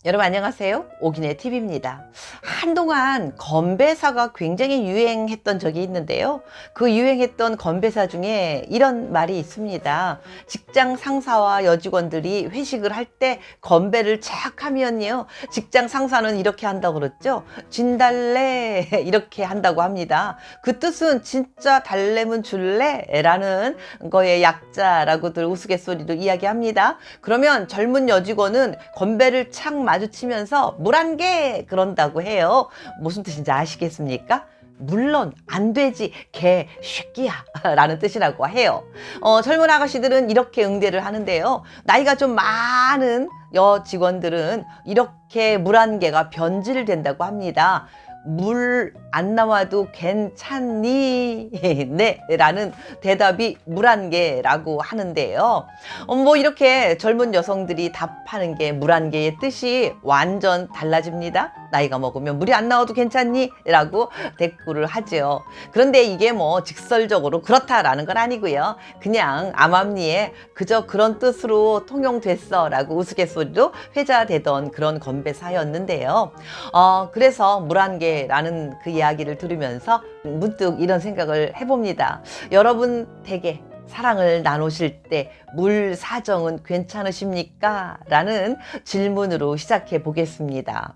여러분 안녕하세요. 오기네 TV입니다. 한동안 건배사가 굉장히 유행했던 적이 있는데요. 그 유행했던 건배사 중에 이런 말이 있습니다. 직장 상사와 여직원들이 회식을 할 때 건배를 착 하면요. 직장 상사는 이렇게 한다고 그랬죠. 진달래 이렇게 한다고 합니다. 그 뜻은 진짜 달래면 줄래? 라는 거의 약자라고들 우스갯소리로 이야기합니다. 그러면 젊은 여직원은 건배를 착 마주치면서 물 한 개 그런다고 해요. 무슨 뜻인지 아시겠습니까? 물론 안 되지 개 쉐끼야 라는 뜻이라고 해요. 젊은 아가씨들은 이렇게 응대를 하는데요. 나이가 좀 많은 여직원들은 이렇게 물 한 개가 변질된다고 합니다. 물 안 나와도 괜찮니? 네 라는 대답이 물 한 개라고 하는데요. 뭐 이렇게 젊은 여성들이 답하는 게 물 한 개의 뜻이 완전 달라집니다. 나이가 먹으면 물이 안 나와도 괜찮니? 라고 대꾸를 하죠. 그런데 이게 뭐 직설적으로 그렇다라는 건 아니고요. 그냥 암암리에 그저 그런 뜻으로 통용됐어 라고 우스갯소리로 회자되던 그런 건배사였는데요. 그래서 물 한 개라는 그 이야기를 들으면서 문득 이런 생각을 해봅니다. 여러분 댁에 사랑을 나누실 때 물 사정은 괜찮으십니까? 라는 질문으로 시작해 보겠습니다.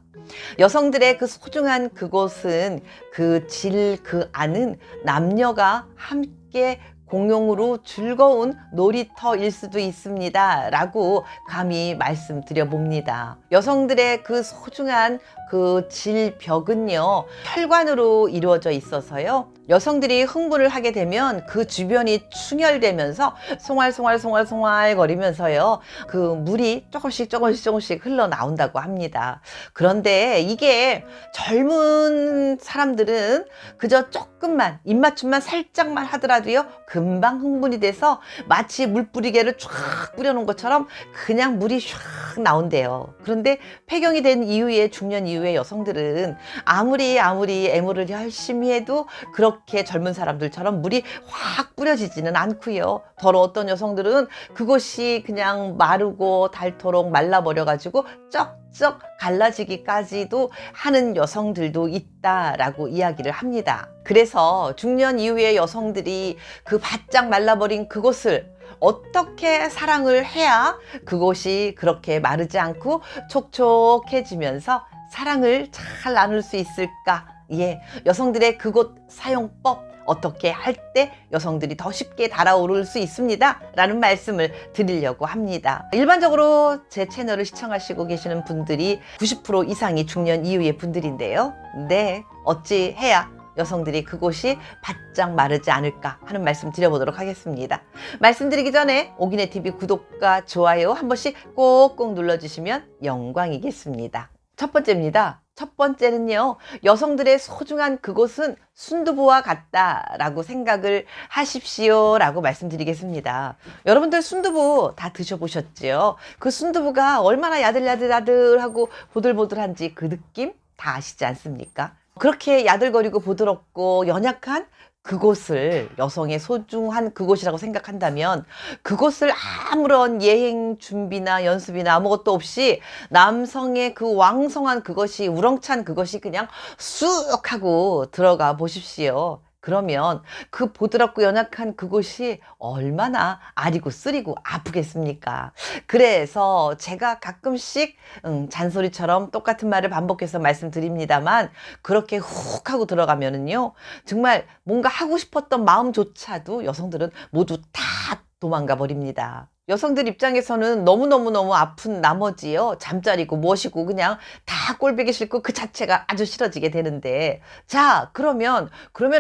여성들의 그 소중한 그곳은 그 질, 그 안은 남녀가 함께 공용으로 즐거운 놀이터일 수도 있습니다. 라고 감히 말씀드려 봅니다. 여성들의 그 소중한 그 질벽은요, 혈관으로 이루어져 있어서요. 여성들이 흥분을 하게 되면 그 주변이 충혈되면서 송알송알 거리면서요. 그 물이 조금씩 흘러나온다고 합니다. 그런데 이게 젊은 사람들은 그저 조금만 입맞춤만 살짝만 하더라도요. 금방 흥분이 돼서 마치 물뿌리개를 쫙 뿌려놓은 것처럼 그냥 물이 샥 나온대요. 그런데 폐경이 된 이후에 중년 이후에 여성들은 아무리 애무를 열심히 해도 그렇게 젊은 사람들처럼 물이 확 뿌려지지는 않고요. 더러웠던 여성들은 그곳이 그냥 마르고 닳도록 말라버려가지고 쩍쩍 갈라지기까지도 하는 여성들도 있다라고 이야기를 합니다. 그래서 중년 이후의 여성들이 그 바짝 말라버린 그곳을 어떻게 사랑을 해야 그곳이 그렇게 마르지 않고 촉촉해지면서 사랑을 잘 나눌 수 있을까? 예, 여성들의 그곳 사용법 어떻게 할 때 여성들이 더 쉽게 달아오를 수 있습니다 라는 말씀을 드리려고 합니다. 일반적으로 제 채널을 시청하시고 계시는 분들이 90% 이상이 중년 이후의 분들인데요. 네, 어찌 해야 여성들이 그곳이 바짝 마르지 않을까 하는 말씀 드려보도록 하겠습니다. 말씀드리기 전에 오기네 TV 구독과 좋아요 한 번씩 꼭꼭 눌러주시면 영광이겠습니다. 첫 번째입니다. 첫 번째는요, 여성들의 소중한 그곳은 순두부와 같다라고 생각을 하십시오 라고 말씀드리겠습니다. 여러분들 순두부 다 드셔보셨죠? 그 순두부가 얼마나 야들야들하고 보들보들한지 그 느낌 다 아시지 않습니까? 그렇게 야들거리고 부드럽고 연약한 그곳을 여성의 소중한 그곳이라고 생각한다면 그곳을 아무런 예행 준비나 연습이나 아무것도 없이 남성의 그 왕성한 그것이 우렁찬 그것이 그냥 쑥 하고 들어가 보십시오. 그러면 그 보드랍고 연약한 그곳이 얼마나 아리고 쓰리고 아프겠습니까? 그래서 제가 가끔씩 잔소리처럼 똑같은 말을 반복해서 말씀드립니다만 그렇게 훅 하고 들어가면은요 정말 뭔가 하고 싶었던 마음조차도 여성들은 모두 다 도망가 버립니다. 여성들 입장에서는 너무 아픈 나머지요 잠자리고 무엇이고 그냥 다 꼴보기 싫고 그 자체가 아주 싫어지게 되는데, 자 그러면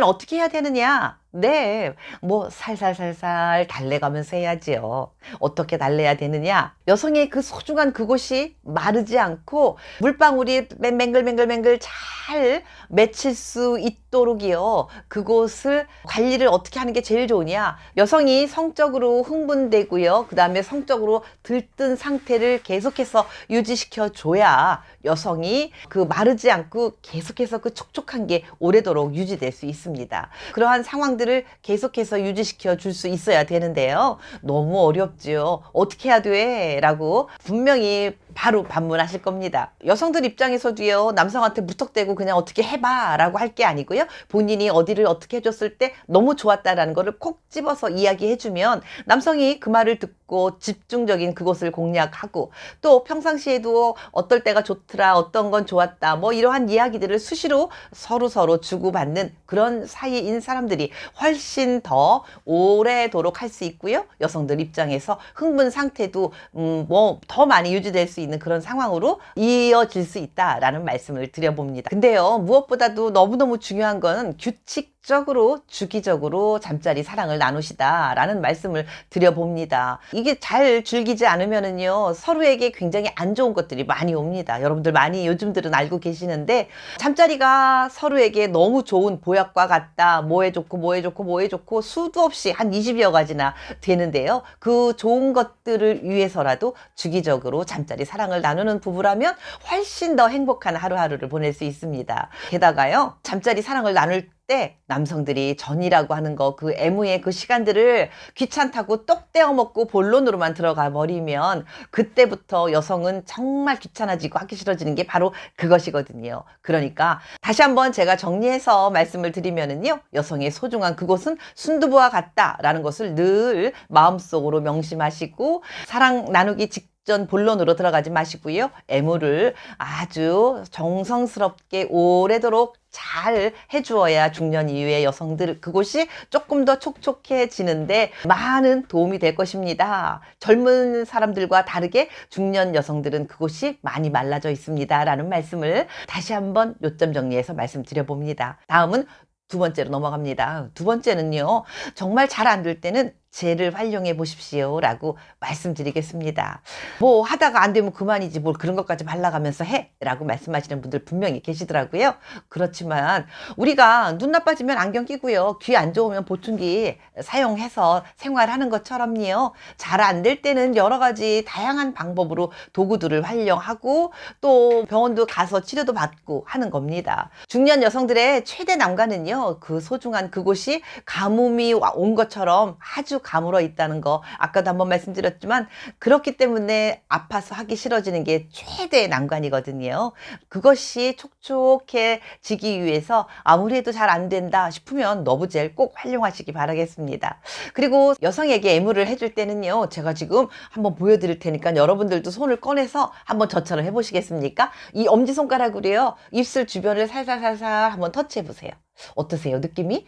어떻게 해야 되느냐? 네, 뭐 살살 달래가면서 해야지요. 어떻게 달래야 되느냐? 여성의 그 소중한 그곳이 마르지 않고 물방울이 맹글맹글 잘 맺힐 수 있도록이요. 그곳을 관리를 어떻게 하는 게 제일 좋으냐? 여성이 성적으로 흥분되고요. 그 다음에 성적으로 들뜬 상태를 계속해서 유지시켜 줘야 여성이 그 마르지 않고 계속해서 그 촉촉한 게 오래도록 유지될 수 있습니다. 그러한 상황들을 계속해서 유지시켜 줄 수 있어야 되는데요. 너무 어렵지요. 어떻게 해야 돼? 라고 분명히 바로 반문하실 겁니다. 여성들 입장에서도요, 남성한테 무턱대고 그냥 어떻게 해봐 라고 할 게 아니고요, 본인이 어디를 어떻게 해줬을 때 너무 좋았다라는 거를 콕 집어서 이야기해주면 남성이 그 말을 듣고 집중적인 그곳을 공략하고, 또 평상시에도 어떨 때가 좋더라, 어떤 건 좋았다, 뭐 이러한 이야기들을 수시로 서로 주고받는 그런 사이인 사람들이 훨씬 더 오래도록 할 수 있고요, 여성들 입장에서 흥분 상태도 뭐 더 많이 유지될 수 있는 그런 상황으로 이어질 수 있다라는 말씀을 드려봅니다. 근데요, 무엇보다도 너무너무 중요한 건 규칙적으로 주기적으로 잠자리 사랑을 나누시다라는 말씀을 드려봅니다. 이게 잘 즐기지 않으면은요, 서로에게 굉장히 안 좋은 것들이 많이 옵니다. 여러분들 많이 요즘들은 알고 계시는데, 잠자리가 서로에게 너무 좋은 보약과 같다, 뭐에 좋고 뭐에 좋고 뭐에 좋고 수도 없이 한 20여 가지나 되는데요, 그 좋은 것들을 위해서라도 주기적으로 잠자리 사랑을 나누는 부부라면 훨씬 더 행복한 하루하루를 보낼 수 있습니다. 게다가요, 잠자리 사랑을 나눌 때 남성들이 전이라고 하는 거, 그 애무의 그 시간들을 귀찮다고 똑 떼어먹고 본론으로만 들어가 버리면 그때부터 여성은 정말 귀찮아지고 하기 싫어지는 게 바로 그것이거든요. 그러니까 다시 한번 제가 정리해서 말씀을 드리면은요, 여성의 소중한 그곳은 순두부와 같다라는 것을 늘 마음속으로 명심하시고, 사랑 나누기 전 본론으로 들어가지 마시고요, 애무를 아주 정성스럽게 오래도록 잘 해주어야 중년 이후의 여성들 그곳이 조금 더 촉촉해지는데 많은 도움이 될 것입니다. 젊은 사람들과 다르게 중년 여성들은 그곳이 많이 말라져 있습니다 라는 말씀을 다시 한번 요점 정리해서 말씀드려봅니다. 다음은 두 번째로 넘어갑니다. 두 번째는요, 정말 잘 안 될 때는 젤을 활용해 보십시오 라고 말씀드리겠습니다. 뭐 하다가 안 되면 그만이지 뭘 그런 것까지 발라가면서 해 라고 말씀하시는 분들 분명히 계시더라고요. 그렇지만 우리가 눈 나빠지면 안경 끼고요, 귀 안 좋으면 보충기 사용해서 생활하는 것처럼요, 잘 안 될 때는 여러 가지 다양한 방법으로 도구들을 활용하고 또 병원도 가서 치료도 받고 하는 겁니다. 중년 여성들의 최대 난관은요, 그 소중한 그곳이 가뭄이 온 것처럼 아주 가물어 있다는 거, 아까도 한번 말씀드렸지만 그렇기 때문에 아파서 하기 싫어지는 게 최대의 난관이거든요. 그것이 촉촉해지기 위해서 아무리 해도 잘 안 된다 싶으면 너브젤 꼭 활용하시기 바라겠습니다. 그리고 여성에게 애무를 해줄 때는요, 제가 지금 한번 보여드릴 테니까 여러분들도 손을 꺼내서 한번 저처럼 해보시겠습니까? 이 엄지손가락으로요, 입술 주변을 살살살살 한번 터치해 보세요. 어떠세요? 느낌이?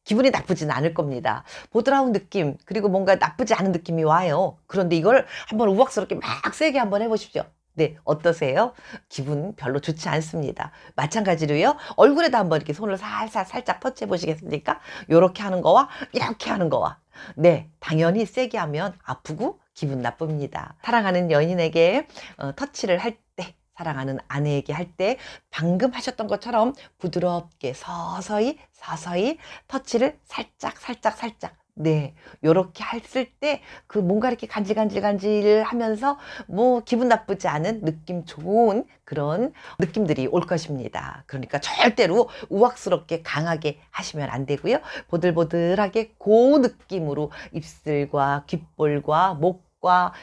기분이 나쁘진 않을 겁니다. 보드라운 느낌, 그리고 뭔가 나쁘지 않은 느낌이 와요. 그런데 이걸 한번 우악스럽게 막 세게 한번 해보십시오. 네, 어떠세요? 기분 별로 좋지 않습니다. 마찬가지로요, 얼굴에도 한번 이렇게 손을 살짝 터치해 보시겠습니까? 요렇게 하는 거와 이렇게 하는 거와, 네, 당연히 세게 하면 아프고 기분 나쁩니다. 사랑하는 연인에게 터치를 할 때, 사랑하는 아내에게 할 때 방금 하셨던 것처럼 부드럽게 서서히 터치를 살짝 네, 요렇게 했을 때 그 뭔가 이렇게 간질간질 하면서 뭐 기분 나쁘지 않은 느낌 좋은 그런 느낌들이 올 것입니다. 그러니까 절대로 우악스럽게 강하게 하시면 안 되고요, 보들보들하게 그 느낌으로 입술과 귓볼과 목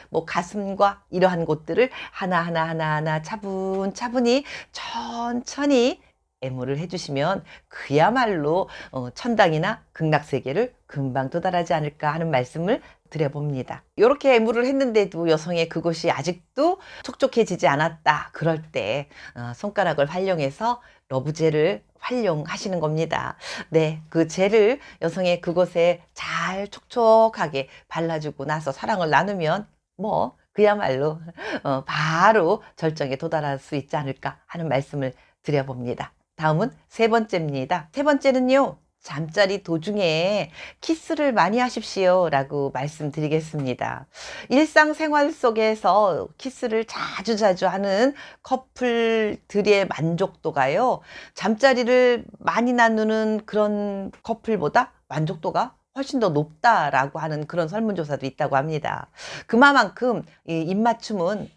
뭐 가슴과 이러한 곳들을 하나하나 차분히 천천히 애무를 해주시면 그야말로 천당이나 극락세계를 금방 도달하지 않을까 하는 말씀을 드려봅니다. 이렇게 애무를 했는데도 여성의 그곳이 아직도 촉촉해지지 않았다, 그럴 때 손가락을 활용해서 러브젤을 활용하시는 겁니다. 네, 그 젤을 여성의 그곳에 잘 촉촉하게 발라주고 나서 사랑을 나누면 뭐 그야말로 바로 절정에 도달할 수 있지 않을까 하는 말씀을 드려봅니다. 다음은 세 번째입니다. 세 번째는요, 잠자리 도중에 키스를 많이 하십시오 라고 말씀드리겠습니다. 일상생활 속에서 키스를 자주 하는 커플들의 만족도가요, 잠자리를 많이 나누는 그런 커플보다 만족도가 훨씬 더 높다라고 하는 그런 설문조사도 있다고 합니다. 그만큼 이 입맞춤은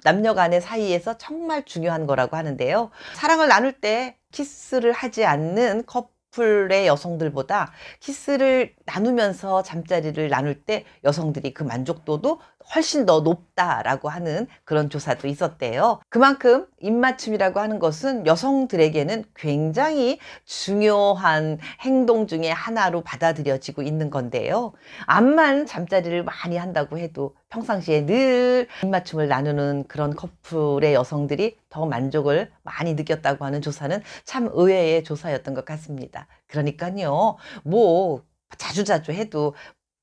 남녀 간의 사이에서 정말 중요한 거라고 하는데요. 사랑을 나눌 때 키스를 하지 않는 커플의 여성들보다 키스를 나누면서 잠자리를 나눌 때 여성들이 그 만족도도 훨씬 더 높다라고 하는 그런 조사도 있었대요. 그만큼 입맞춤이라고 하는 것은 여성들에게는 굉장히 중요한 행동 중에 하나로 받아들여지고 있는 건데요. 암만 잠자리를 많이 한다고 해도 평상시에 늘 입맞춤을 나누는 그런 커플의 여성들이 더 만족을 많이 느꼈다고 하는 조사는 참 의외의 조사였던 것 같습니다. 그러니까요, 뭐 자주자주 해도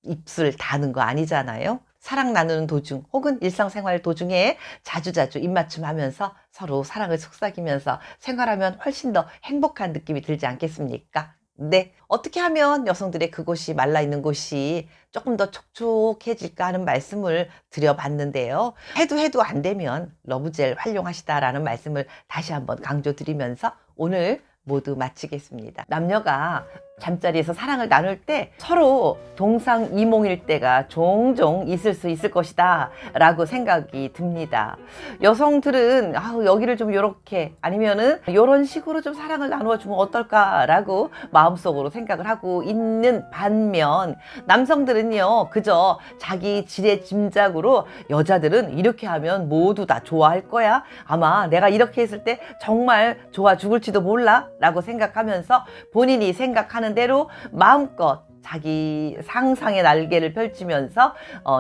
입술 다는 거 아니잖아요. 사랑 나누는 도중 혹은 일상생활 도중에 자주자주 입맞춤 하면서 서로 사랑을 속삭이면서 생활하면 훨씬 더 행복한 느낌이 들지 않겠습니까? 네. 어떻게 하면 여성들의 그곳이 말라있는 곳이 조금 더 촉촉해질까 하는 말씀을 드려봤는데요. 해도 안 되면 러브젤 활용하시다라는 말씀을 다시 한번 강조드리면서 오늘 모두 마치겠습니다. 남녀가 잠자리에서 사랑을 나눌 때 서로 동상이몽일 때가 종종 있을 수 있을 것이다 라고 생각이 듭니다. 여성들은 여기를 좀 요렇게 아니면은 요런 식으로 좀 사랑을 나누어 주면 어떨까 라고 마음속으로 생각을 하고 있는 반면 남성들은요 그저 자기 지레 짐작으로 여자들은 이렇게 하면 모두 다 좋아할 거야, 아마 내가 이렇게 했을 때 정말 좋아 죽을지도 몰라 라고 생각하면서 본인이 생각하는 대로 마음껏 자기 상상의 날개를 펼치면서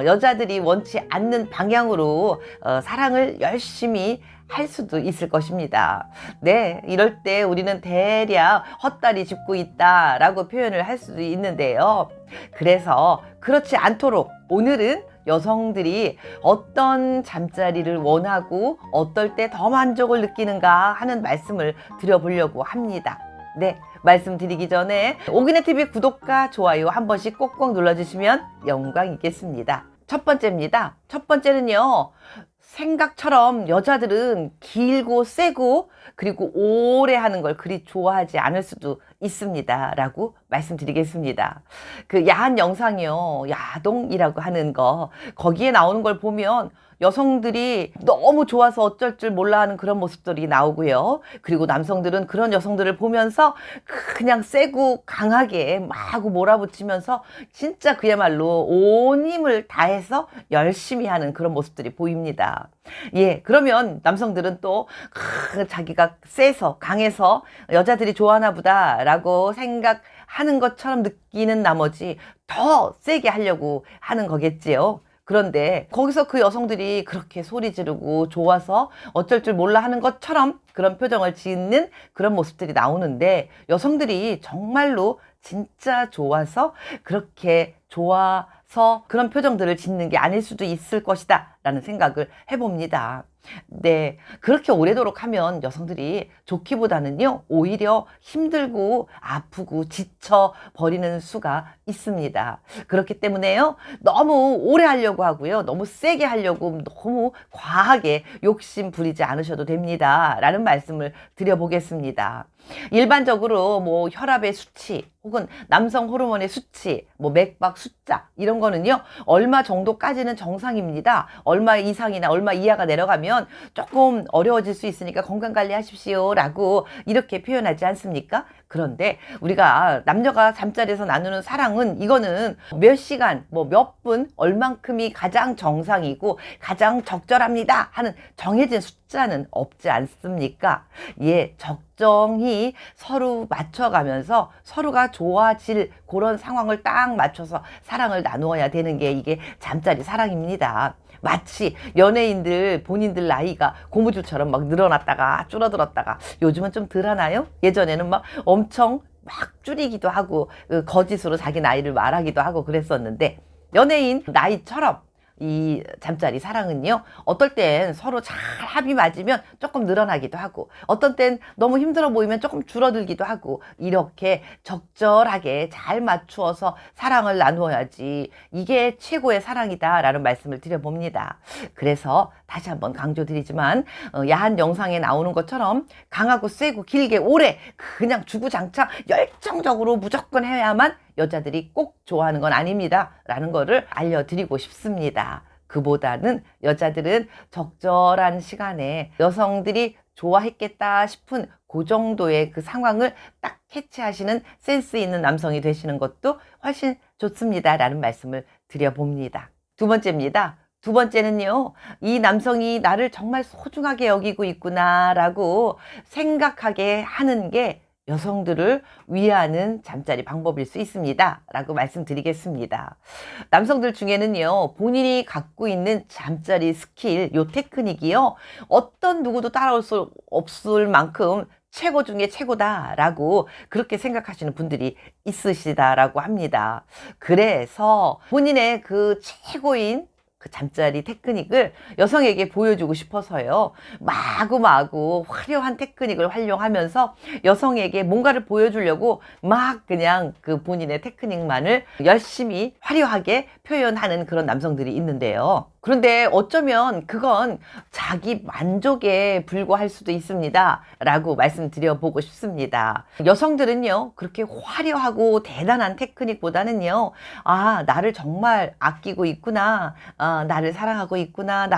여자들이 원치 않는 방향으로 사랑을 열심히 할 수도 있을 것입니다. 네, 이럴 때 우리는 대략 헛다리 짚고 있다라고 표현을 할 수도 있는데요. 그래서 그렇지 않도록 오늘은 여성들이 어떤 잠자리를 원하고 어떨 때 더 만족을 느끼는가 하는 말씀을 드려보려고 합니다. 네, 말씀드리기 전에 오기네TV 구독과 좋아요 한 번씩 꼭꼭 눌러주시면 영광이겠습니다. 첫 번째입니다. 첫 번째는요, 생각처럼 여자들은 길고 세고 그리고 오래 하는 걸 그리 좋아하지 않을 수도 있습니다 라고 말씀드리겠습니다. 그 야한 영상이요, 야동이라고 하는 거, 거기에 나오는 걸 보면 여성들이 너무 좋아서 어쩔 줄 몰라 하는 그런 모습들이 나오고요. 그리고 남성들은 그런 여성들을 보면서 그냥 세고 강하게 막 몰아붙이면서 진짜 그야말로 온 힘을 다해서 열심히 하는 그런 모습들이 보입니다. 예, 그러면 남성들은 또 자기가 세서 강해서 여자들이 좋아하나 보다 라고 생각하는 것처럼 느끼는 나머지 더 세게 하려고 하는 거겠지요. 그런데 거기서 그 여성들이 그렇게 소리 지르고 좋아서 어쩔 줄 몰라 하는 것처럼 그런 표정을 짓는 그런 모습들이 나오는데, 여성들이 정말로 진짜 좋아서 그렇게 좋아서 그런 표정들을 짓는 게 아닐 수도 있을 것이다 라는 생각을 해봅니다. 네, 그렇게 오래도록 하면 여성들이 좋기보다는요 오히려 힘들고 아프고 지쳐버리는 수가 있습니다. 그렇기 때문에요, 너무 오래 하려고 하고요, 너무 세게 하려고 너무 과하게 욕심 부리지 않으셔도 됩니다 라는 말씀을 드려보겠습니다. 일반적으로 뭐 혈압의 수치 혹은 남성 호르몬의 수치, 뭐 맥박 숫자 이런 거는요 얼마 정도까지는 정상입니다. 얼마 이상이나 얼마 이하가 내려가면 조금 어려워질 수 있으니까 건강관리 하십시오 라고 이렇게 표현하지 않습니까? 그런데 우리가 남녀가 잠자리에서 나누는 사랑은 이거는 몇 시간, 뭐 몇 분, 얼만큼이 가장 정상이고 가장 적절합니다 하는 정해진 숫자는 없지 않습니까? 예, 적정히 서로 맞춰가면서 서로가 좋아질 그런 상황을 딱 맞춰서 사랑을 나누어야 되는 게 이게 잠자리 사랑입니다. 마치 연예인들 본인들 나이가 고무줄처럼 막 늘어났다가 줄어들었다가 요즘은 좀 덜 하나요? 예전에는 막 엄청 막 줄이기도 하고 거짓으로 자기 나이를 말하기도 하고 그랬었는데, 연예인 나이처럼 이 잠자리 사랑은요 어떨 땐 서로 잘 합이 맞으면 조금 늘어나기도 하고 어떤 땐 너무 힘들어 보이면 조금 줄어들기도 하고 이렇게 적절하게 잘 맞추어서 사랑을 나누어야지 이게 최고의 사랑이다 라는 말씀을 드려봅니다. 그래서 다시 한번 강조드리지만 야한 영상에 나오는 것처럼 강하고 세고 길게 오래 그냥 주구장창 열정적으로 무조건 해야만 여자들이 꼭 좋아하는 건 아닙니다 라는 거를 알려드리고 싶습니다. 그보다는 여자들은 적절한 시간에 여성들이 좋아했겠다 싶은 그 정도의 그 상황을 딱 캐치하시는 센스 있는 남성이 되시는 것도 훨씬 좋습니다 라는 말씀을 드려봅니다. 두 번째입니다. 두 번째는요, 이 남성이 나를 정말 소중하게 여기고 있구나 라고 생각하게 하는 게 여성들을 위하는 잠자리 방법일 수 있습니다 라고 말씀드리겠습니다. 남성들 중에는요, 본인이 갖고 있는 잠자리 스킬, 요 테크닉이요, 어떤 누구도 따라올 수 없을 만큼 최고 중에 최고다 라고 그렇게 생각하시는 분들이 있으시다라고 합니다. 그래서 본인의 그 최고인 그 잠자리 테크닉을 여성에게 보여주고 싶어서요, 마구마구 화려한 테크닉을 활용하면서 여성에게 뭔가를 보여주려고 막 그냥 그 본인의 테크닉만을 열심히 화려하게 표현하는 그런 남성들이 있는데요. 그런데 어쩌면 그건 자기 만족에 불과할 수도 있습니다 라고 말씀드려보고 싶습니다. 여성들은요, 그렇게 화려하고 대단한 테크닉보다는요, 아, 나를 정말 아끼고 있구나, 나를 사랑하고 있구나,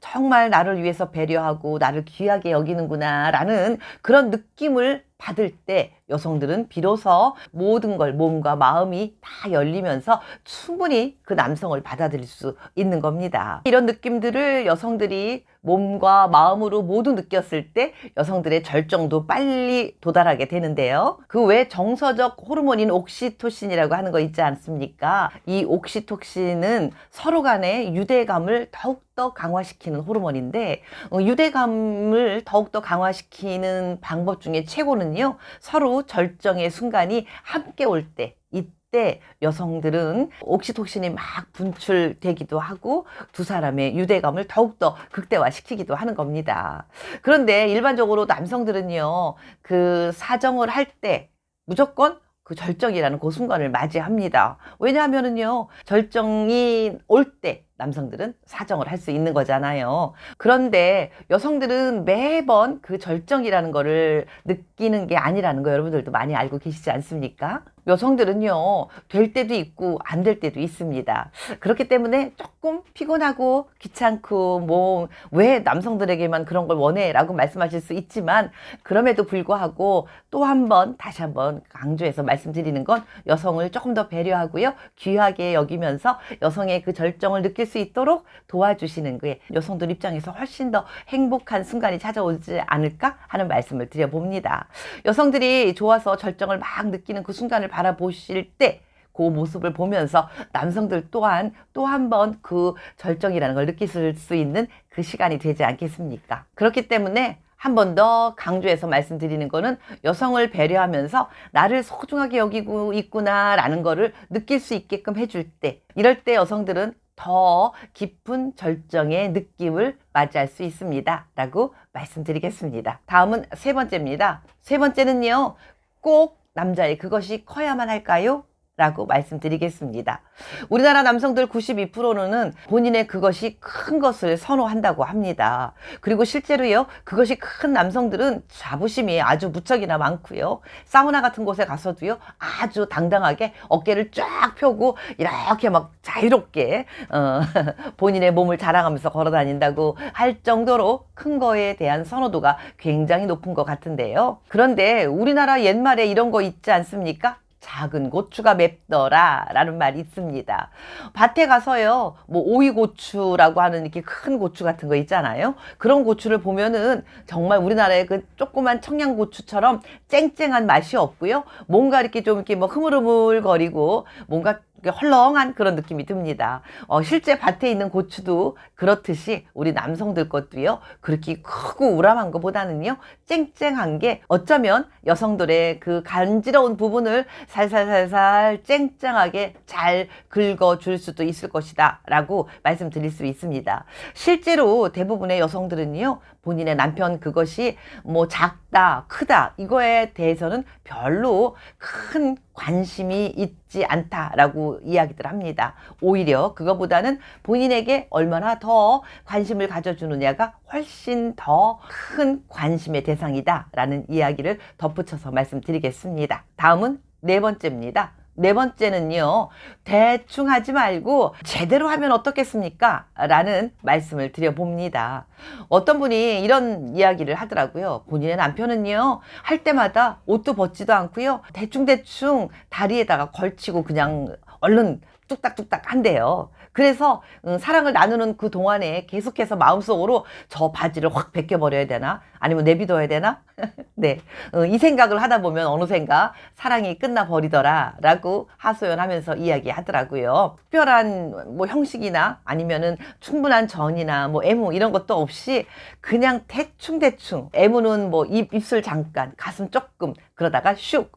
정말 나를 위해서 배려하고 나를 귀하게 여기는구나 라는 그런 느낌을 받을 때 여성들은 비로소 모든 걸 몸과 마음이 다 열리면서 충분히 그 남성을 받아들일 수 있는 겁니다. 이런 느낌들을 여성들이 몸과 마음으로 모두 느꼈을 때 여성들의 절정도 빨리 도달하게 되는데요. 그 외 정서적 호르몬인 옥시토신이라고 하는 거 있지 않습니까? 이 옥시토신은 서로 간의 유대감을 더욱더 강화시키는 호르몬인데, 유대감을 더욱더 강화시키는 방법 중에 최고는요, 서로 절정의 순간이 함께 올 때, 이때 여성들은 옥시토신이 막 분출되기도 하고 두 사람의 유대감을 더욱더 극대화시키기도 하는 겁니다. 그런데 일반적으로 남성들은요, 그 사정을 할 때 무조건 그 절정이라는 그 순간을 맞이합니다. 왜냐하면은요, 절정이 올 때 남성들은 사정을 할 수 있는 거잖아요. 그런데 여성들은 매번 그 절정이라는 거를 느끼는 게 아니라는 거 여러분들도 많이 알고 계시지 않습니까? 여성들은요, 될 때도 있고 안 될 때도 있습니다. 그렇기 때문에 조금 피곤하고 귀찮고 뭐 왜 남성들에게만 그런 걸 원해 라고 말씀하실 수 있지만, 그럼에도 불구하고 또 한 번 다시 한번 강조해서 말씀드리는 건 여성을 조금 더 배려하고요, 귀하게 여기면서 여성의 그 절정을 느낄 수 있도록 도와주시는 게 여성들 입장에서 훨씬 더 행복한 순간이 찾아오지 않을까 하는 말씀을 드려봅니다. 여성들이 좋아서 절정을 막 느끼는 그 순간을 바라보실 때 그 모습을 보면서 남성들 또한 또 한 번 그 절정이라는 걸 느낄 수 있는 그 시간이 되지 않겠습니까? 그렇기 때문에 한 번 더 강조해서 말씀드리는 거는, 여성을 배려하면서 나를 소중하게 여기고 있구나 라는 거를 느낄 수 있게끔 해줄 때, 이럴 때 여성들은 더 깊은 절정의 느낌을 맞이할 수 있습니다 라고 말씀드리겠습니다. 다음은 세 번째입니다. 세 번째는요, 꼭 남자의 그것이 커야만 할까요? 라고 말씀드리겠습니다. 우리나라 남성들 92%는 본인의 그것이 큰 것을 선호한다고 합니다. 그리고 실제로요, 그것이 큰 남성들은 자부심이 아주 무척이나 많고요, 사우나 같은 곳에 가서도요, 아주 당당하게 어깨를 쫙 펴고 이렇게 막 자유롭게 본인의 몸을 자랑하면서 걸어 다닌다고 할 정도로 큰 거에 대한 선호도가 굉장히 높은 것 같은데요. 그런데 우리나라 옛말에 이런 거 있지 않습니까? 작은 고추가 맵더라 라는 말이 있습니다. 밭에 가서요, 뭐 오이고추라고 하는 이렇게 큰 고추 같은 거 있잖아요. 그런 고추를 보면은 정말 우리나라의 그 조그만 청양고추처럼 쨍쨍한 맛이 없고요, 뭔가 이렇게 좀 이렇게 뭐 흐물흐물거리고 뭔가 헐렁한 그런 느낌이 듭니다. 실제 밭에 있는 고추도 그렇듯이 우리 남성들 것도요, 그렇게 크고 우람한 것보다는요, 쨍쨍한 게 어쩌면 여성들의 그 간지러운 부분을 살살살살 쨍쨍하게 잘 긁어줄 수도 있을 것이다 라고 말씀드릴 수 있습니다. 실제로 대부분의 여성들은요, 본인의 남편 그것이 뭐 작다, 크다 이거에 대해서는 별로 큰 관심이 있지 않다라고 이야기들 합니다. 오히려 그거보다는 본인에게 얼마나 더 관심을 가져주느냐가 훨씬 더 큰 관심의 대상이다 라는 이야기를 덧붙여서 말씀드리겠습니다. 다음은 네 번째입니다. 네 번째는요, 대충 하지 말고 제대로 하면 어떻겠습니까? 라는 말씀을 드려봅니다. 어떤 분이 이런 이야기를 하더라고요. 본인의 남편은요, 할 때마다 옷도 벗지도 않고요, 대충대충 다리에다가 걸치고 그냥 얼른 뚝딱뚝딱 한대요. 그래서 사랑을 나누는 그 동안에 계속해서 마음속으로 저 바지를 확 벗겨버려야 되나? 아니면 내비둬야 되나? 네, 이 생각을 하다 보면 어느샌가 사랑이 끝나버리더라 라고 하소연하면서 이야기하더라고요. 특별한 뭐 형식이나 아니면은 충분한 전이나 뭐 애무 이런 것도 없이 그냥 대충대충, 애무는 뭐 입술 잠깐, 가슴 조금, 그러다가 슉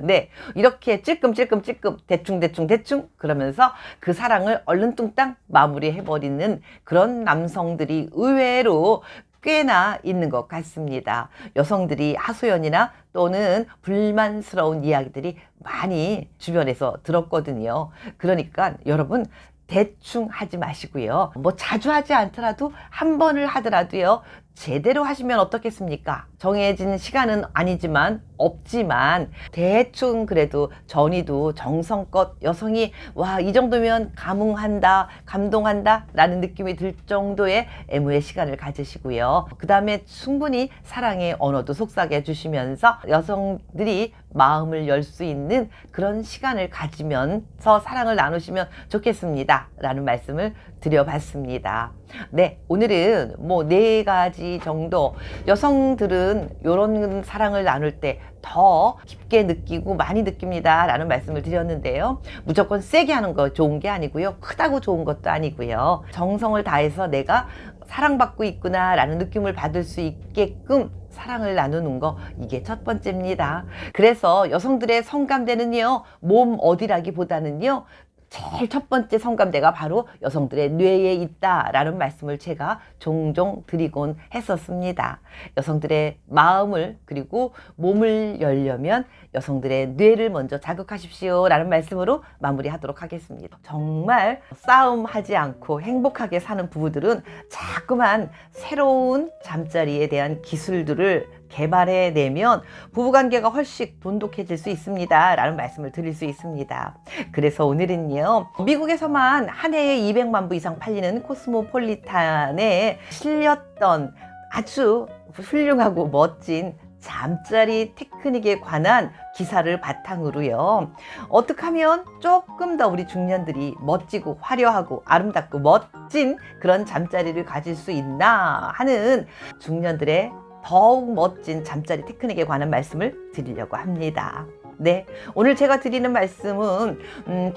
네, 이렇게 찔끔찔끔 대충 그러면서 그 사랑을 얼른 뚱땅 마무리해버리는 그런 남성들이 의외로 꽤나 있는 것 같습니다. 여성들이 하소연이나 또는 불만스러운 이야기들이 많이 주변에서 들었거든요. 그러니까 여러분, 대충 하지 마시고요. 뭐 자주 하지 않더라도 한 번을 하더라도요, 제대로 하시면 어떻겠습니까? 정해진 시간은 아니지만 없지만 대충 그래도 전이도 정성껏 여성이 와, 이 정도면 감흥한다, 감동한다 라는 느낌이 들 정도의 애무의 시간을 가지시고요. 그 다음에 충분히 사랑의 언어도 속삭여 주시면서 여성들이 마음을 열 수 있는 그런 시간을 가지면서 사랑을 나누시면 좋겠습니다 라는 말씀을 드려봤습니다. 네, 오늘은 뭐 4가지 정도, 여성들은 이런 사랑을 나눌 때 더 깊게 느끼고 많이 느낍니다 라는 말씀을 드렸는데요, 무조건 세게 하는 거 좋은 게 아니고요, 크다고 좋은 것도 아니고요, 정성을 다해서 내가 사랑받고 있구나 라는 느낌을 받을 수 있게끔 사랑을 나누는 거, 이게 첫 번째입니다. 그래서 여성들의 성감대는요, 몸 어디라기보다는요, 제일 첫 번째 성감대가 바로 여성들의 뇌에 있다라는 말씀을 제가 종종 드리곤 했었습니다. 여성들의 마음을 그리고 몸을 열려면 여성들의 뇌를 먼저 자극하십시오 라는 말씀으로 마무리하도록 하겠습니다. 정말 싸움하지 않고 행복하게 사는 부부들은 자꾸만 새로운 잠자리에 대한 기술들을 개발해내면 부부관계가 훨씬 돈독해질 수 있습니다 라는 말씀을 드릴 수 있습니다. 그래서 오늘은요, 미국에서만 한 해에 200만 부 이상 팔리는 코스모폴리탄에 실렸던 아주 훌륭하고 멋진 잠자리 테크닉에 관한 기사를 바탕으로요, 어떻게 하면 조금 더 우리 중년들이 멋지고 화려하고 아름답고 멋진 그런 잠자리를 가질 수 있나 하는 중년들의 더욱 멋진 잠자리 테크닉에 관한 말씀을 드리려고 합니다. 네, 오늘 제가 드리는 말씀은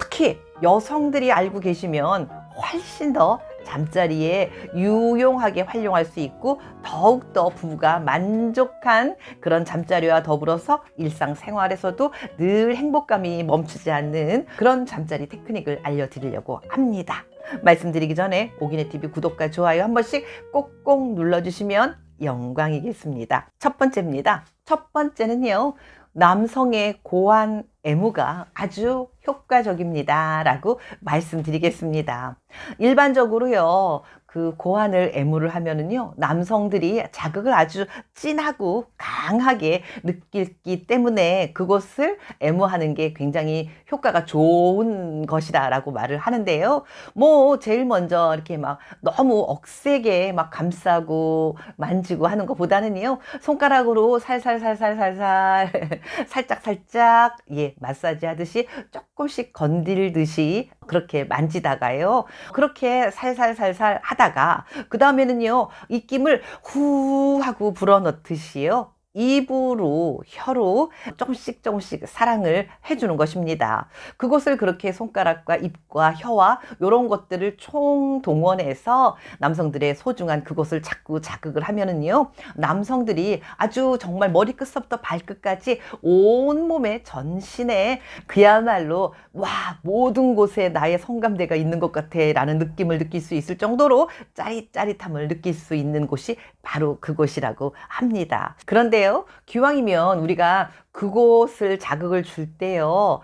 특히 여성들이 알고 계시면 훨씬 더 잠자리에 유용하게 활용할 수 있고 더욱더 부부가 만족한 그런 잠자리와 더불어서 일상생활에서도 늘 행복감이 멈추지 않는 그런 잠자리 테크닉을 알려드리려고 합니다. 말씀드리기 전에 오기네TV 구독과 좋아요 한 번씩 꼭꼭 눌러주시면 영광이겠습니다. 첫 번째입니다. 첫 번째는요, 남성의 고안 애무가 아주 효과적입니다 라고 말씀드리겠습니다. 일반적으로요, 그 고안을 애무를 하면은요, 남성들이 자극을 아주 진하고 강하게 느끼기 때문에 그것을 애무하는 게 굉장히 효과가 좋은 것이다 라고 말을 하는데요, 뭐 제일 먼저 이렇게 막 너무 억세게 막 감싸고 만지고 하는 것보다는요, 손가락으로 살살살살살살 살짝살짝, 예, 마사지 하듯이 조금씩 건들듯이 그렇게 만지다가요, 그렇게 살살살살 하다가 그 다음에는요, 입김을 후 하고 불어넣듯이요, 입으로, 혀로 조금씩 사랑을 해주는 것입니다. 그것을 그렇게 손가락과 입과 혀와 이런 것들을 총동원해서 남성들의 소중한 그것을 자꾸 자극을 하면은요, 남성들이 아주 정말 머리끝부터 발끝까지 온몸에 전신에 그야말로 와, 모든 곳에 나의 성감대가 있는 것 같아 라는 느낌을 느낄 수 있을 정도로 짜릿짜릿함을 느낄 수 있는 곳이 바로 그곳이라고 합니다. 그런데요, 기왕이면 우리가 그곳을 자극을 줄 때요,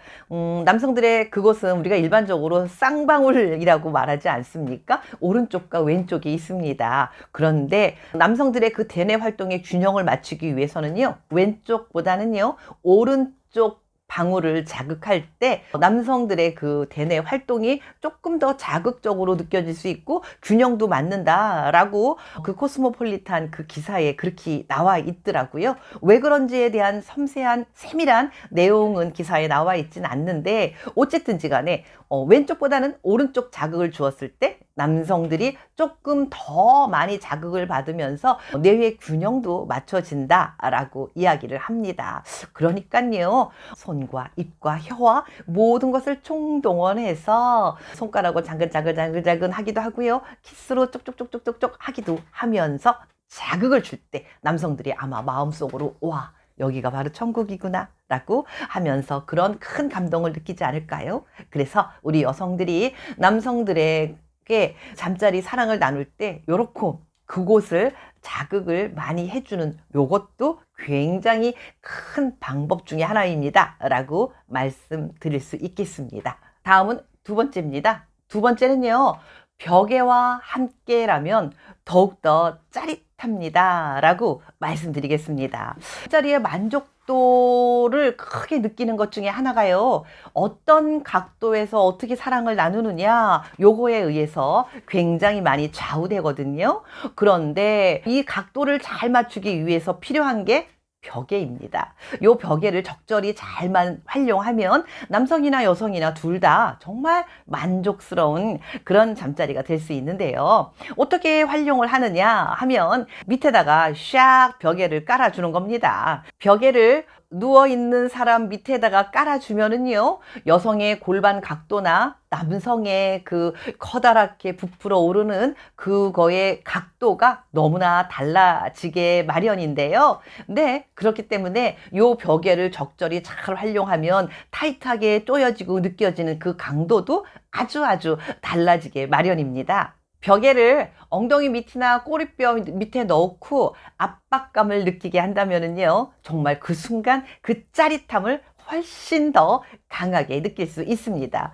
남성들의 그곳은 우리가 일반적으로 쌍방울이라고 말하지 않습니까? 오른쪽과 왼쪽이 있습니다. 그런데 남성들의 그 대뇌 활동의 균형을 맞추기 위해서는요, 왼쪽보다는요, 오른쪽 방울을 자극할 때 남성들의 그 대뇌 활동이 조금 더 자극적으로 느껴질 수 있고 균형도 맞는다라고 그 코스모폴리탄 그 기사에 그렇게 나와 있더라고요. 왜 그런지에 대한 섬세한 세밀한 내용은 기사에 나와 있진 않는데 어쨌든지 간에 왼쪽보다는 오른쪽 자극을 주었을 때 남성들이 조금 더 많이 자극을 받으면서 뇌의 균형도 맞춰진다라고 이야기를 합니다. 그러니까요, 손과 입과 혀와 모든 것을 총동원해서 손가락으로 장근장근 하기도 하고요, 키스로 쪽쪽쪽쪽쪽쪽 하기도 하면서 자극을 줄 때 남성들이 아마 마음속으로 와, 여기가 바로 천국이구나 라고 하면서 그런 큰 감동을 느끼지 않을까요? 그래서 우리 여성들이 남성들에게 잠자리 사랑을 나눌 때 요렇고 그곳을 자극을 많이 해주는 요것도 굉장히 큰 방법 중에 하나입니다 라고 말씀드릴 수 있겠습니다. 다음은 두 번째입니다. 두 번째는요, 벽에와 함께라면 더욱더 짜릿합니다 라고 말씀드리겠습니다. 잠자리의 만족도를 크게 느끼는 것 중에 하나가요, 어떤 각도에서 어떻게 사랑을 나누느냐 요거에 의해서 굉장히 많이 좌우되거든요. 그런데 이 각도를 잘 맞추기 위해서 필요한 게 벽에입니다. 요 벽에를 적절히 잘만 활용하면 남성이나 여성이나 둘 다 정말 만족스러운 그런 잠자리가 될 수 있는데요. 어떻게 활용을 하느냐 하면 밑에다가 샥 벽에를 깔아주는 겁니다. 벽에를 누워있는 사람 밑에다가 깔아주면은요, 여성의 골반 각도나 남성의 그 커다랗게 부풀어 오르는 그거의 각도가 너무나 달라지게 마련인데요. 네, 그렇기 때문에 요 벽에를 적절히 잘 활용하면 타이트하게 조여지고 느껴지는 그 강도도 아주 달라지게 마련입니다. 벽에를 엉덩이 밑이나 꼬리뼈 밑에 넣고 압박감을 느끼게 한다면은요, 정말 그 순간 그 짜릿함을 훨씬 더 강하게 느낄 수 있습니다.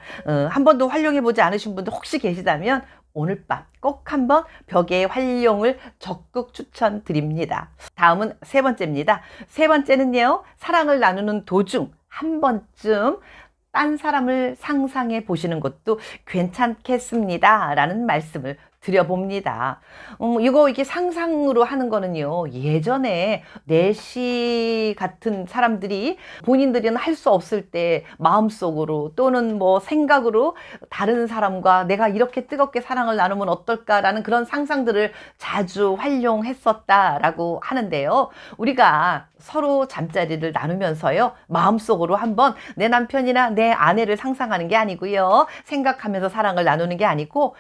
한 번도 활용해 보지 않으신 분들 혹시 계시다면 오늘 밤 꼭 한번 벽의 활용을 적극 추천드립니다. 다음은 세 번째입니다. 세 번째는요, 사랑을 나누는 도중 한 번쯤 딴 사람을 상상해 보시는 것도 괜찮겠습니다 라는 말씀을 드려봅니다. 이게 상상으로 하는 거는요, 예전에 내시 같은 사람들이 본인들은 할 수 없을 때 마음속으로 또는 뭐 생각으로 다른 사람과 내가 이렇게 뜨겁게 사랑을 나누면 어떨까라는 그런 상상들을 자주 활용했었다라고 하는데요. 우리가 서로 잠자리를 나누면서요, 마음속으로 한번 내 남편이나 내 아내를 상상하는 게 아니고요, 생각하면서 사랑을 나누는 게 아니고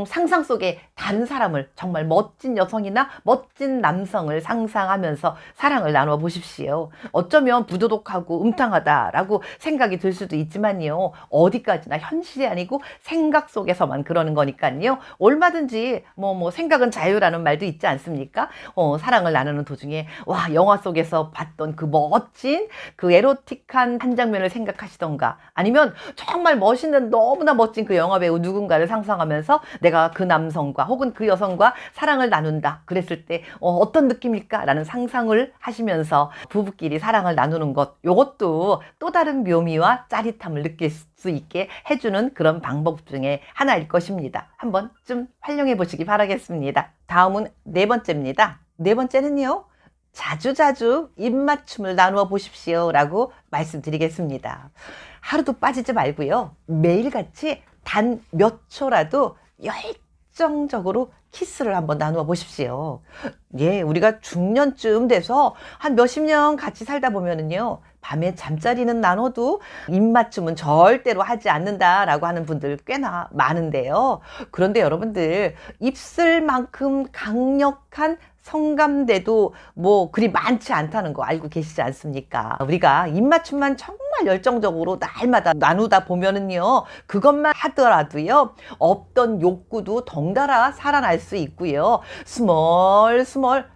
상상 속에 다른 사람을, 정말 멋진 여성이나 멋진 남성을 상상하면서 사랑을 나눠 보십시오. 어쩌면 부도덕하고 음탕하다라고 생각이 들 수도 있지만요, 어디까지나 현실이 아니고 생각 속에서만 그러는 거니까요, 얼마든지 뭐 생각은 자유라는 말도 있지 않습니까? 사랑을 나누는 도중에 와, 영화 속에서 봤던 그 멋진 그 에로틱한 한 장면을 생각하시던가, 아니면 정말 멋있는 너무나 멋진 그 영화배우 누군가를 상상하면서 내가 그 남성과 혹은 그 여성과 사랑을 나눈다 그랬을 때 어떤 느낌일까 라는 상상을 하시면서 부부끼리 사랑을 나누는 것, 요것도 또 다른 묘미와 짜릿함을 느낄 수 있게 해주는 그런 방법 중에 하나일 것입니다. 한 번쯤 활용해 보시기 바라겠습니다. 다음은 네 번째입니다. 네 번째는요, 자주자주 입맞춤을 나누어 보십시오 라고 말씀드리겠습니다. 하루도 빠지지 말고요, 매일같이 단 몇 초라도 열정적으로 키스를 한번 나누어 보십시오. 예, 우리가 중년쯤 돼서 한 몇십 년 같이 살다 보면은요, 밤에 잠자리는 나눠도 입맞춤은 절대로 하지 않는다라고 하는 분들 꽤나 많은데요. 그런데 여러분들, 입술만큼 강력한 성감대도 뭐 그리 많지 않다는 거 알고 계시지 않습니까? 우리가 입맞춤만 정말 열정적으로 날마다 나누다 보면은요, 그것만 하더라도요, 없던 욕구도 덩달아 살아날 수 있고요, 스멀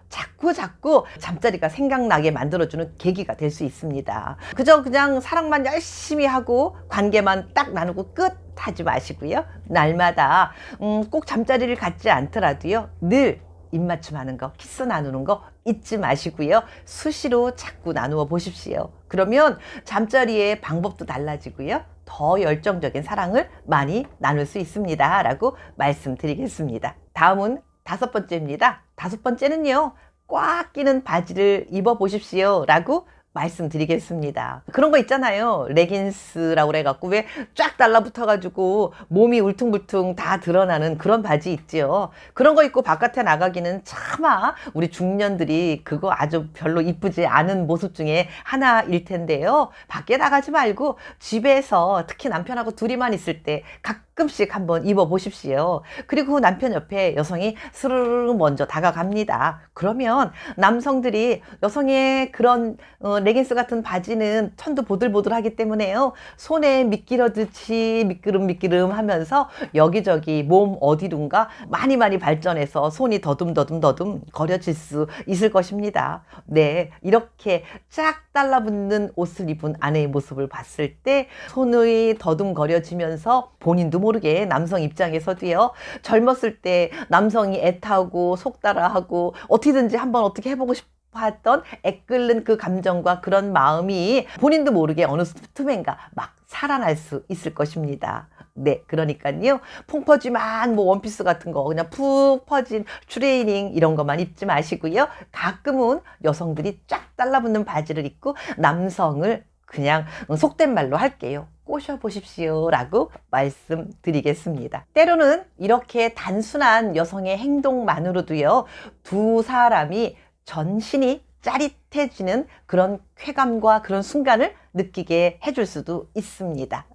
자꾸 잠자리가 생각나게 만들어주는 계기가 될 수 있습니다. 그냥 사랑만 열심히 하고 관계만 딱 나누고 끝 하지 마시고요, 날마다 꼭 잠자리를 갖지 않더라도요, 늘 입맞춤 하는 거, 키스 나누는 거 잊지 마시고요. 수시로 자꾸 나누어 보십시오. 그러면 잠자리의 방법도 달라지고요. 더 열정적인 사랑을 많이 나눌 수 있습니다. 라고 말씀드리겠습니다. 다음은 5번째입니다. 5번째는요. 꽉 끼는 바지를 입어 보십시오. 라고 말씀드리겠습니다. 그런 거 있잖아요. 레깅스라고 그래갖고 왜 쫙 달라붙어가지고 몸이 울퉁불퉁 다 드러나는 그런 바지 있죠. 그런 거 입고 바깥에 나가기는 차마 우리 중년들이 그거 아주 별로 이쁘지 않은 모습 중에 하나일 텐데요. 밖에 나가지 말고 집에서 특히 남편하고 둘이만 있을 때 가끔씩 한번 입어 보십시오. 그리고 남편 옆에 여성이 스르르 먼저 다가갑니다. 그러면 남성들이 여성의 그런 레깅스 같은 바지는 천도 보들보들하기 때문에요. 손에 미끼러듯이 미끄름 하면서 여기저기 몸 어디론가 많이 발전해서 손이 더듬 거려질 수 있을 것입니다. 네, 이렇게 쫙 달라붙는 옷을 입은 아내의 모습을 봤을 때 손이 더듬거려지면서 본인도 모르게 남성 입장에서도요. 젊었을 때 남성이 애타고 속달아하고 어떻게든지 한번 어떻게 해보고 싶 했던 애끓는 그 감정과 그런 마음이 본인도 모르게 어느 틈엔가 막 살아날 수 있을 것입니다. 네, 그러니까요. 퐁퍼짐한 뭐 원피스 같은 거 그냥 푹 퍼진 트레이닝 이런 것만 입지 마시고요. 가끔은 여성들이 쫙 달라붙는 바지를 입고 남성을 그냥 속된 말로 할게요. 꼬셔보십시오 라고 말씀드리겠습니다. 때로는 이렇게 단순한 여성의 행동만으로도요. 두 사람이 전신이 짜릿해지는 그런 쾌감과 그런 순간을 느끼게 해줄 수도 있습니다.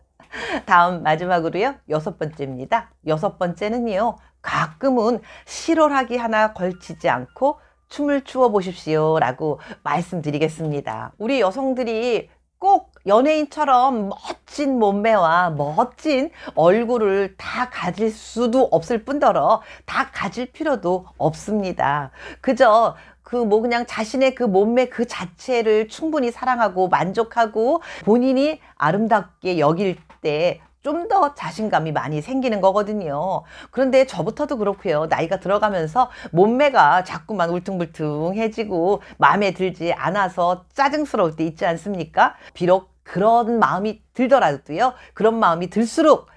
다음 마지막으로요. 6번째입니다. 6번째는요. 가끔은 실오라기 하나 걸치지 않고 춤을 추어 보십시오 라고 말씀드리겠습니다. 우리 여성들이 꼭 연예인처럼 멋진 몸매와 멋진 얼굴을 다 가질 수도 없을 뿐더러 다 가질 필요도 없습니다. 그저 그냥 자신의 그 몸매 그 자체를 충분히 사랑하고 만족하고 본인이 아름답게 여길 때 좀 더 자신감이 많이 생기는 거거든요. 그런데 저부터도 그렇고요. 나이가 들어가면서 몸매가 자꾸만 울퉁불퉁해지고 마음에 들지 않아서 짜증스러울 때 있지 않습니까? 비록 그런 마음이 들더라도요. 그런 마음이 들수록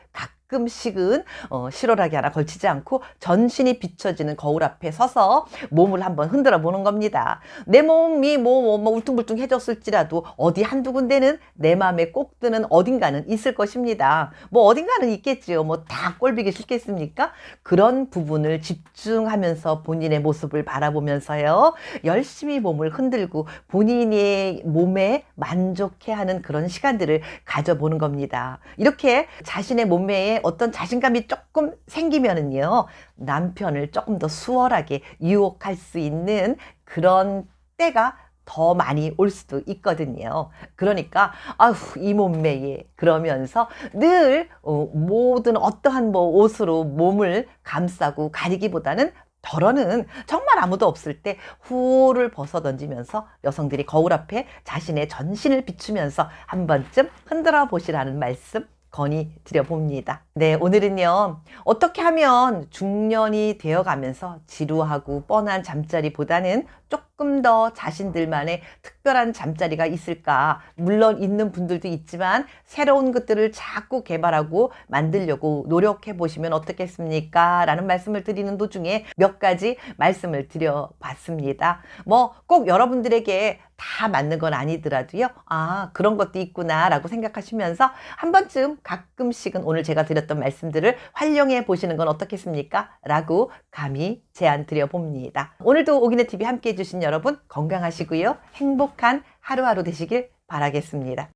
가끔씩은 실오라기 하나 걸치지 않고 전신이 비춰지는 거울 앞에 서서 몸을 한번 흔들어 보는 겁니다. 내 몸이 뭐 울퉁불퉁해졌을지라도 어디 한두 군데는 내 마음에 꼭 드는 어딘가는 있을 것입니다. 뭐 어딘가는 있겠지요. 뭐 다 꼴보기 싫겠습니까? 그런 부분을 집중하면서 본인의 모습을 바라보면서요. 열심히 몸을 흔들고 본인의 몸에 만족해하는 그런 시간들을 가져보는 겁니다. 이렇게 자신의 몸매에 어떤 자신감이 조금 생기면은요, 남편을 조금 더 수월하게 유혹할 수 있는 그런 때가 더 많이 올 수도 있거든요. 그러니까 아휴 이 몸매에 그러면서 늘 모든 어떠한 뭐 옷으로 몸을 감싸고 가리기보다는 덜어는 정말 아무도 없을 때 후를 벗어 던지면서 여성들이 거울 앞에 자신의 전신을 비추면서 한 번쯤 흔들어 보시라는 말씀 건의드려 봅니다. 네, 오늘은요. 어떻게 하면 중년이 되어가면서 지루하고 뻔한 잠자리보다는 조금 더 자신들만의 특별한 잠자리가 있을까? 물론 있는 분들도 있지만 새로운 것들을 자꾸 개발하고 만들려고 노력해 보시면 어떻겠습니까? 라는 말씀을 드리는 도중에 몇 가지 말씀을 드려봤습니다. 뭐 꼭 여러분들에게 다 맞는 건 아니더라도요. 아, 그런 것도 있구나 라고 생각하시면서 한 번쯤 가끔씩은 오늘 제가 드렸던 말씀들을 활용해 보시는 건 어떻겠습니까? 라고 감히 제안 드려 봅니다. 오늘도 오기네TV 함께 해주신 여러분 건강하시고요. 행복한 하루하루 되시길 바라겠습니다.